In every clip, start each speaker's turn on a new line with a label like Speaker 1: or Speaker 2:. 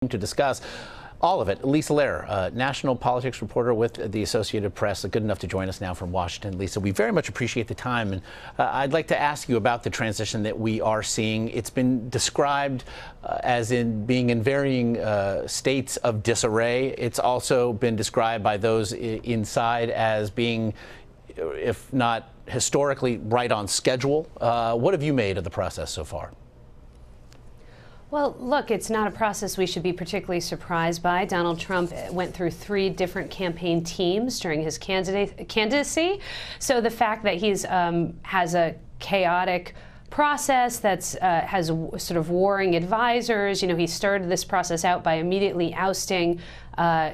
Speaker 1: to discuss all of it. Lisa Lerer, national politics reporter with the Associated Press, good enough to join us now from Washington. Lisa, we very much appreciate the time, and I'd like to ask you about the transition that we are seeing. It's been described as in being in varying states of disarray. It's also been described by those inside as being, if not historically, right on schedule. What have you made of the process so far?
Speaker 2: Well, look, it's not a process we should be particularly surprised by. Donald Trump went through 3 different campaign teams during his candidacy. So the fact that he's has a chaotic process that's has sort of warring advisors. You know, he started this process out by immediately ousting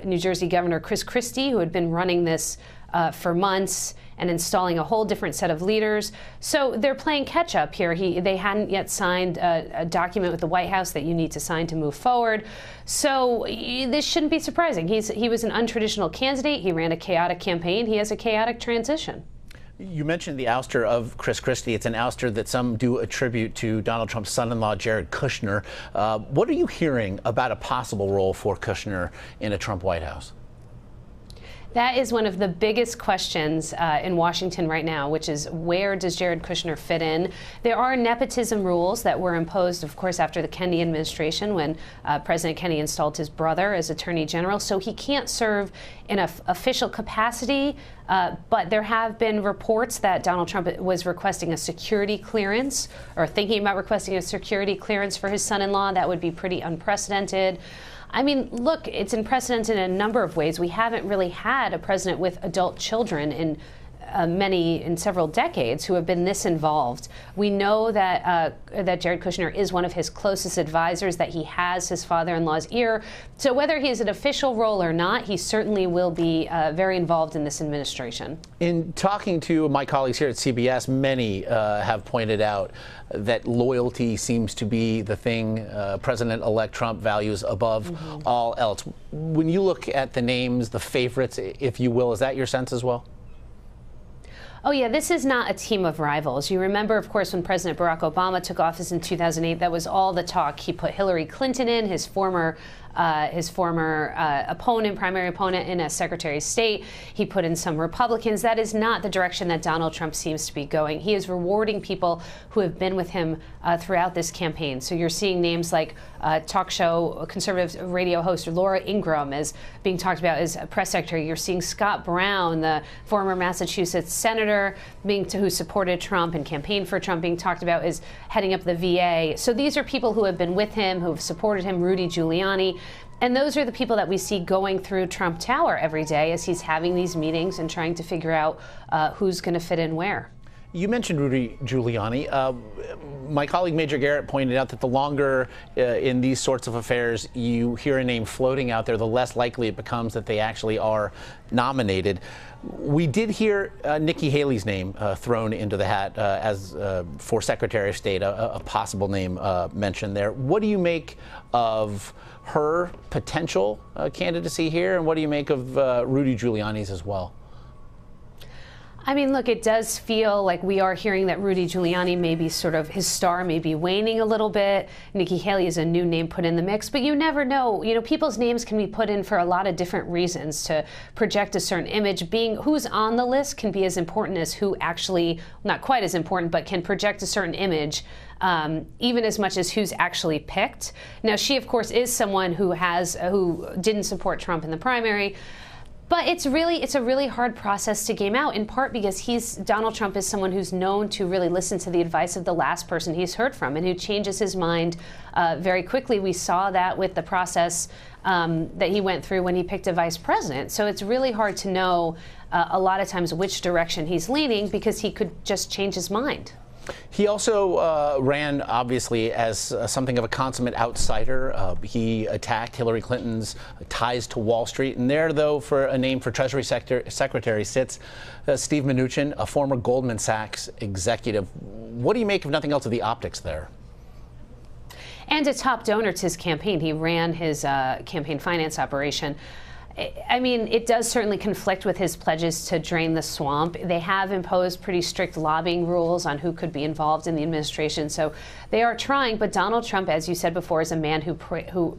Speaker 2: New Jersey Governor Chris Christie, who had been running this for months, and installing a whole different set of leaders. So they're playing catch up here. They hadn't yet signed a document with the White House that you need to sign to move forward. So this shouldn't be surprising. He was an untraditional candidate. He ran a chaotic campaign. He has a chaotic transition.
Speaker 1: You mentioned the ouster of Chris Christie. It's an ouster that some do attribute to Donald Trump's son-in-law, Jared Kushner. What are you hearing about a possible role for Kushner in a Trump White House?
Speaker 2: That is one of the biggest questions in Washington right now, which is where does Jared Kushner fit in? There are nepotism rules that were imposed, of course, after the Kennedy administration when President Kennedy installed his brother as Attorney General. So he can't serve in an official capacity, but there have been reports that Donald Trump was requesting a security clearance or thinking about requesting a security clearance for his son-in-law. That would be pretty unprecedented. I mean, look, it's unprecedented in a number of ways. We haven't really had a president with adult children in several decades who have been this involved. We know that that Jared Kushner is one of his closest advisors, that he has his father-in-law's ear. So whether he has an official role or not, he certainly will be very involved in this administration. In
Speaker 1: talking to my colleagues here at CBS, many have pointed out that loyalty seems to be the thing President-elect Trump values above all else. When you look at the names, the favorites, if you will, is that your sense as well?
Speaker 2: Oh, yeah, this is not a team of rivals. You remember, of course, when President Barack Obama took office in 2008, that was all the talk. He put Hillary Clinton in, his former opponent, primary opponent, in as Secretary of State. He put in some Republicans. That is not the direction that Donald Trump seems to be going. He is rewarding people who have been with him throughout this campaign. So you're seeing names like talk show conservative radio host Laura Ingraham is being talked about as a press secretary. You're seeing Scott Brown, the former Massachusetts senator, who supported Trump and campaigned for Trump, being talked about as heading up the VA. So these are people who have been with him, who have supported him, Rudy Giuliani. And those are the people that we see going through Trump Tower every day as he's having these meetings and trying to figure out who's going to fit in where.
Speaker 1: You mentioned Rudy Giuliani. My colleague Major Garrett pointed out that the longer in these sorts of affairs you hear a name floating out there, the less likely it becomes that they actually are nominated. We did hear Nikki Haley's name thrown into the hat as for Secretary of State, a possible name mentioned there. What do you make of her potential candidacy here, and what do you make of Rudy Giuliani's as well?
Speaker 2: I mean, look, it does feel like we are hearing that Rudy Giuliani may be sort of, his star may be waning a little bit. Nikki Haley is a new name put in the mix, but you never know. You know, people's names can be put in for a lot of different reasons to project a certain image. Being who's on the list can be as important as who actually, not quite as important, but can project a certain image. Even as much as who's actually picked. Now, she, of course, is someone who didn't support Trump in the primary. But it's a really hard process to game out, in part because Donald Trump is someone who's known to really listen to the advice of the last person he's heard from and who changes his mind very quickly. We saw that with the process that he went through when he picked a vice president. So it's really hard to know a lot of times which direction he's leaning because he could just change his mind.
Speaker 1: He also ran, obviously, as something of a consummate outsider. He attacked Hillary Clinton's ties to Wall Street. And there, though, for a name for Treasury Secretary sits Steve Mnuchin, a former Goldman Sachs executive. What do you make, if nothing else, of the optics there?
Speaker 2: And a top donor to his campaign. He ran his campaign finance operation. I mean, it does certainly conflict with his pledges to drain the swamp. They have imposed pretty strict lobbying rules on who could be involved in the administration. So they are trying. But Donald Trump, as you said before, is a man who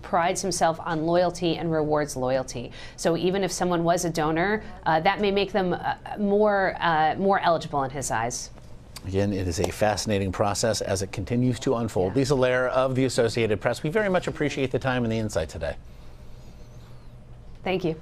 Speaker 2: prides himself on loyalty and rewards loyalty. So even if someone was a donor, that may make them more eligible in his eyes.
Speaker 1: Again, it is a fascinating process as it continues to unfold. Lisa Lair of the Associated Press, we very much appreciate the time and the insight today.
Speaker 2: Thank you.